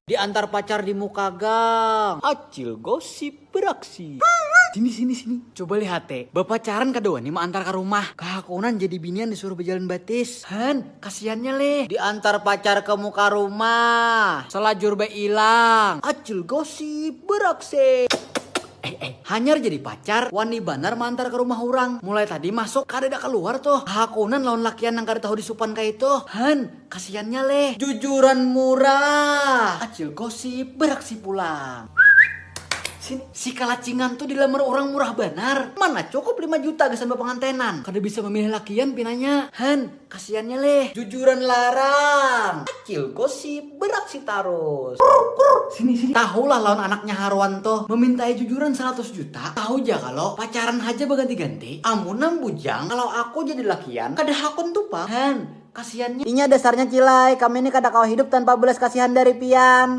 Diantar pacar di muka gang. Acil gosip beraksi. Sini. Coba lihat teh. Bapacaran kedua nih mah antar ke rumah. Kehakunan jadi binian disuruh berjalan batis. Han, kasihannya leh. Diantar pacar ke muka rumah. Selajur be ilang. Acil gosip beraksi. Hanyar jadi pacar, wani banar mantar ke rumah orang. Mulai tadi masuk, kadeda keluar tuh. Hakunan lawan lakian yang kada tahu disupan kayak itu. Han, kasihannya leh. Jujuran murah. Acil gosip beraksi pulang. Si kalacingan tuh dilamar orang murah banar. Mana cukup 5 juta gesan pengantenan. Kada bisa memilih lakian pinanya. Han, kasihannya leh. Jujuran larang. Acil gosip beraksi tarus. Sini. Tahulah lawan anaknya Harwan tuh memintai jujuran 100 juta. Tahu aja kalau pacaran aja berganti-ganti. Amunam bujang kalau aku jadi lakian kada hakun tuh pak. Han, kasihannya. Inya dasarnya cilai. Kami ini kada kau hidup tanpa belas kasihan dari pian.